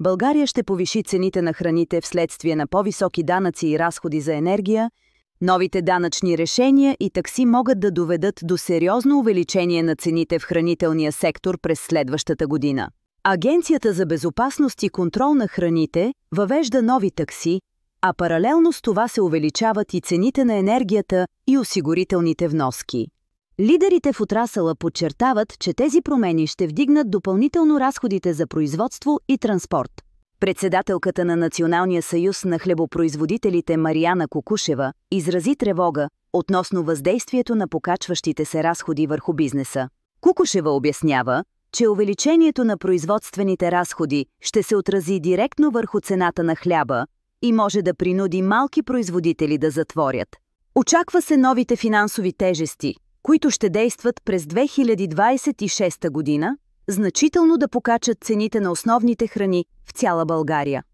България ще повиши цените на храните вследствие на по-високи данъци и разходи за енергия. Новите данъчни решения и такси могат да доведат до сериозно увеличение на цените в хранителния сектор през следващата година. Агенцията за безопасност и контрол на храните въвежда нови такси, а паралелно с това се увеличават и цените на енергията и осигурителните вноски. Лидерите в отрасъла подчертават, че тези промени ще вдигнат допълнително разходите за производство и транспорт. Председателката на Националния съюз на хлебопроизводителите Мариана Кукушева изрази тревога относно въздействието на покачващите се разходи върху бизнеса. Кукушева обяснява, че увеличението на производствените разходи ще се отрази директно върху цената на хляба и може да принуди малки производители да затворят. Очаква се новите финансови тежести, които ще действат през 2026 година, значително да покачат цените на основните храни в цяла България.